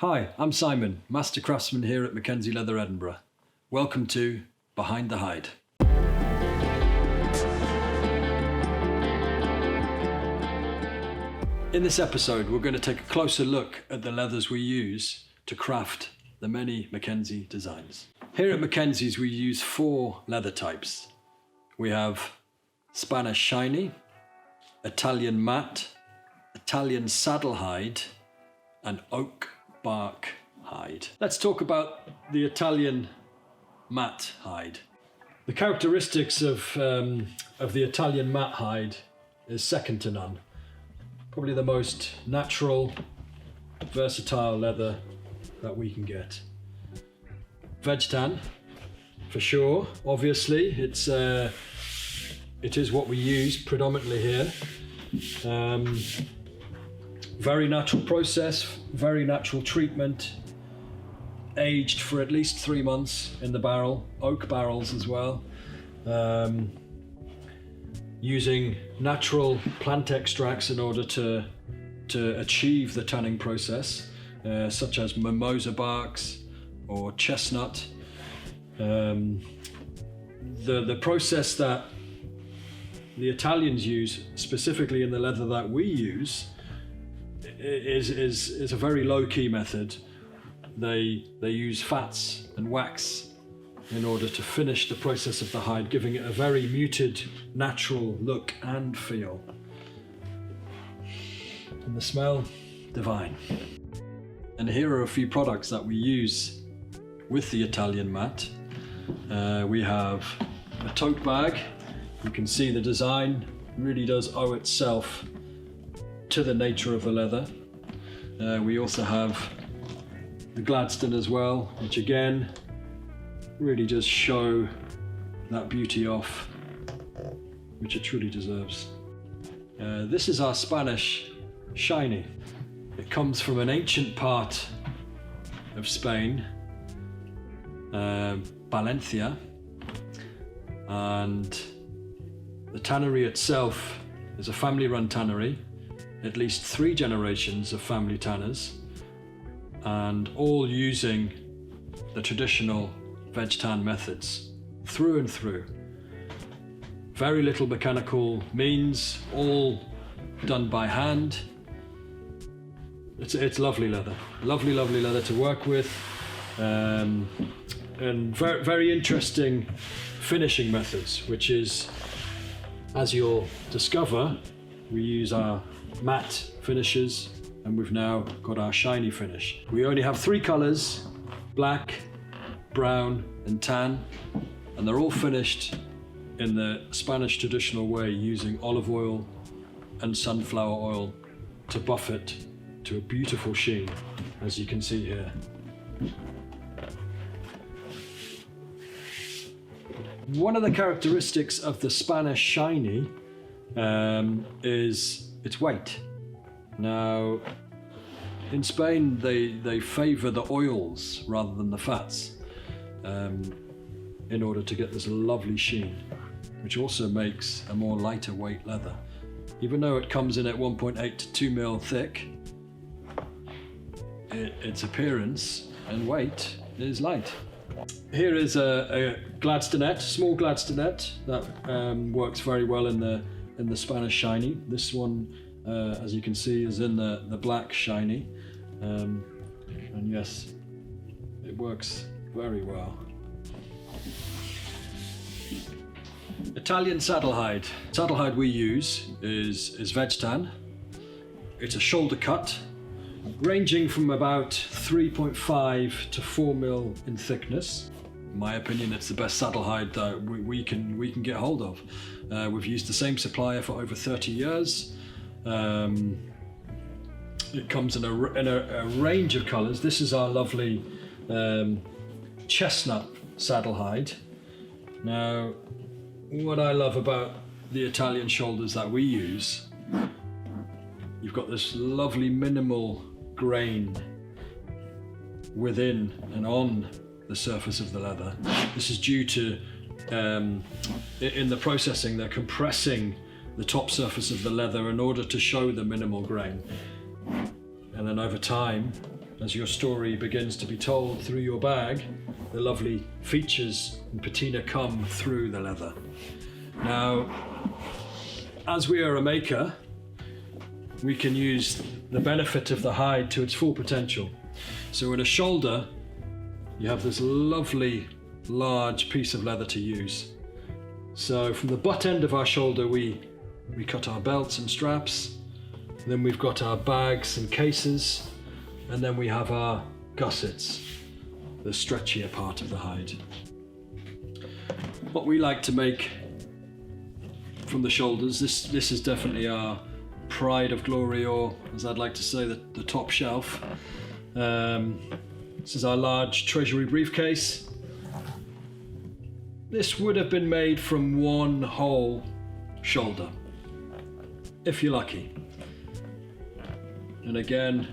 Hi, I'm Simon, Master Craftsman here at Mackenzie Leather Edinburgh. Welcome to Behind the Hide. In this episode, we're going to take a closer look at the leathers we use to craft the many Mackenzie designs. Here at Mackenzie's, we use 4 leather types. We have Spanish shiny, Italian matte, Italian saddle hide, and oak bark hide. Let's talk about the Italian matte hide. The characteristics of the Italian matte hide is second to none. Probably the most natural, versatile leather that we can get. Veg tan, for sure. Obviously, it is what we use predominantly here. Very natural process, very natural treatment, aged for at least 3 months in the barrel, oak barrels as well, using natural plant extracts in order to achieve the tanning process, such as mimosa barks or chestnut. The process that the Italians use, specifically in the leather that we use, is a very low-key method. They use fats and wax in order to finish the process of the hide, giving it a very muted, natural look and feel. And the smell, divine. And here are a few products that we use with the Italian matte. We have a tote bag. You can see the design really does owe itself to the nature of the leather. We also have the Gladstone as well, which again really does show that beauty off, which it truly deserves. This is our Spanish shiny. It comes from an ancient part of Spain, Valencia, and the tannery itself is a family-run tannery, at least 3 generations of family tanners, and all using the traditional veg tan methods through and through. Very little mechanical means, all done by hand. It's lovely leather, lovely leather to work with, and very, very interesting finishing methods, which is, as you'll discover, we use our matte finishes, and we've now got our shiny finish. We only have 3 colors: black, brown, and tan, and they're all finished in the Spanish traditional way, using olive oil and sunflower oil to buff it to a beautiful sheen, as you can see here. One of the characteristics of the Spanish shiny is its weight. Now, in Spain, they favor the oils rather than the fats in order to get this lovely sheen, which also makes a more lighter weight leather. Even though it comes in at 1.8 to 2 mil thick, its appearance and weight is light. Here is a Gladstonet, small Gladstonet that works very well in the Spanish shiny. This one, as you can see, is in the black shiny, and yes, it works very well. Italian saddle hide. Saddle hide we use is veg tan. It's a shoulder cut, ranging from about 3.5 to 4 mil in thickness. In my opinion, it's the best saddle hide that we can get hold of. We've used the same supplier for over 30 years. It comes in a range of colors. This is our lovely chestnut saddle hide. Now, what I love about the Italian shoulders that we use, you've got this lovely minimal grain within and on the surface of the leather. This is due to, in the processing, they're compressing the top surface of the leather in order to show the minimal grain. And then over time, as your story begins to be told through your bag, the lovely features and patina come through the leather. Now, as we are a maker, we can use the benefit of the hide to its full potential. So in a shoulder, you have this lovely large piece of leather to use. So from the butt end of our shoulder, we cut our belts and straps. Then we've got our bags and cases, and then we have our gussets, the stretchier part of the hide. What we like to make from the shoulders, this is definitely our pride of glory, or as I'd like to say, the top shelf. This is our large treasury briefcase. This would have been made from one whole shoulder, if you're lucky. And again,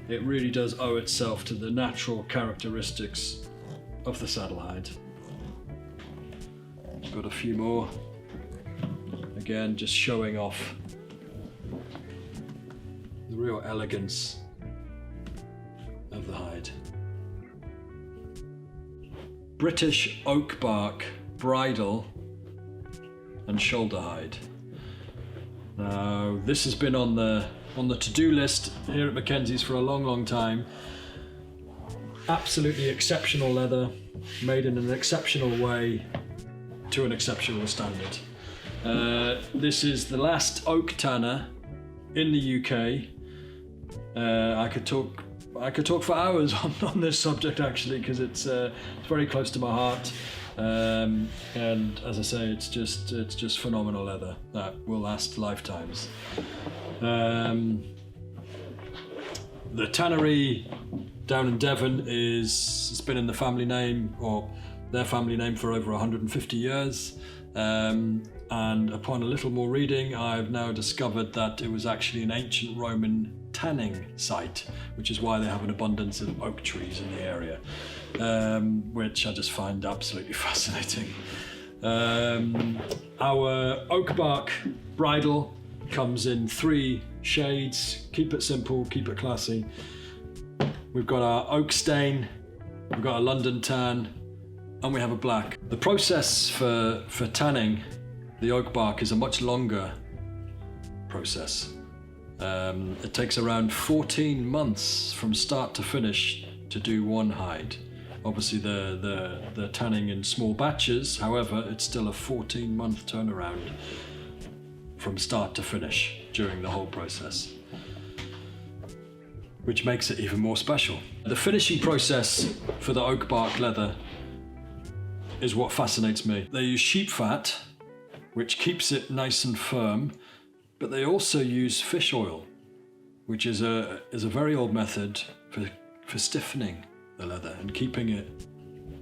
it really does owe itself to the natural characteristics of the saddle hide. Got a few more. Again, just showing off the real elegance of the hide. British oak bark, bridle and shoulder hide. Now, this has been on the to-do list here at Mackenzie's for a long time. Absolutely exceptional leather, made in an exceptional way to an exceptional standard. This is the last oak tanner in the UK. I could talk for hours on this subject, actually, because it's very close to my heart. And as I say, it's just phenomenal leather that will last lifetimes. The tannery down in Devon it's been in the family name, or their family name, for over 150 years. And upon a little more reading, I've now discovered that it was actually an ancient Roman tanning site, which is why they have an abundance of oak trees in the area, which I just find absolutely fascinating. Our oak bark bridle comes in 3 shades. Keep it simple, keep it classy. We've got our oak stain, we've got a London tan, and we have a black. The process for tanning the oak bark is a much longer process. It takes around 14 months from start to finish to do one hide. Obviously the tanning in small batches, however, it's still a 14-month turnaround from start to finish during the whole process, which makes it even more special. The finishing process for the oak bark leather is what fascinates me. They use sheep fat, which keeps it nice and firm, but they also use fish oil, which is a very old method for stiffening the leather and keeping it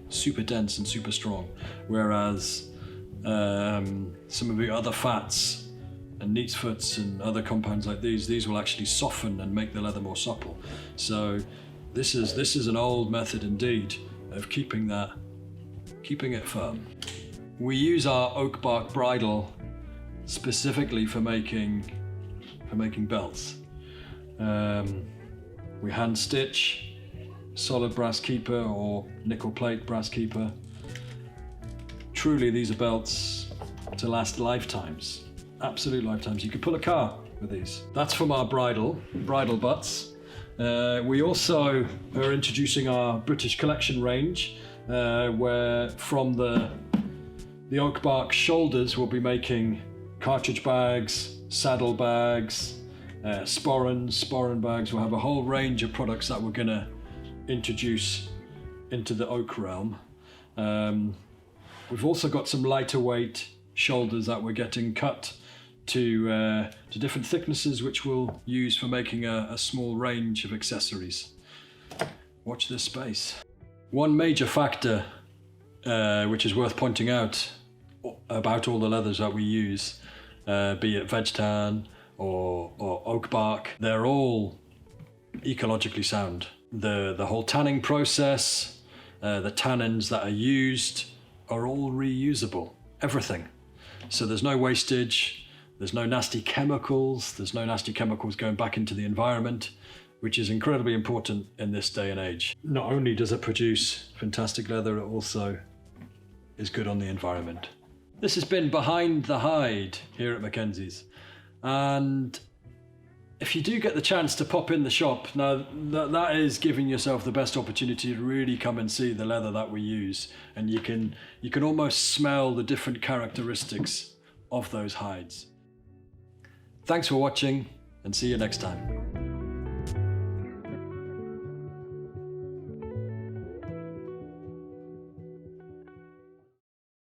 super dense and super strong. Whereas some of the other fats and neatsfoots and other compounds like these will actually soften and make the leather more supple. So this is an old method indeed of keeping it firm. We use our oak bark bridle specifically for making belts. We hand stitch solid brass keeper or nickel plate brass keeper. Truly, these are belts to last lifetimes, absolute lifetimes. You could pull a car with these. That's from our bridle butts. We also are introducing our British collection range, where from the oak bark shoulders we'll be making cartridge bags, saddle bags, sporran bags. We'll have a whole range of products that we're going to introduce into the oak realm. We've also got some lighter weight shoulders that we're getting cut to different thicknesses, which we'll use for making a small range of accessories. Watch this space. One major factor which is worth pointing out about all the leathers that we use, be it veg tan or oak bark, they're all ecologically sound. The whole tanning process, the tannins that are used are all reusable, everything. So there's no wastage, there's no nasty chemicals going back into the environment. which is incredibly important in this day and age. Not only does it produce fantastic leather, it also is good on the environment. This has been Behind the Hide here at Mackenzie's. And if you do get the chance to pop in the shop, now that is giving yourself the best opportunity to really come and see the leather that we use. And you can almost smell the different characteristics of those hides. Thanks for watching, and see you next time.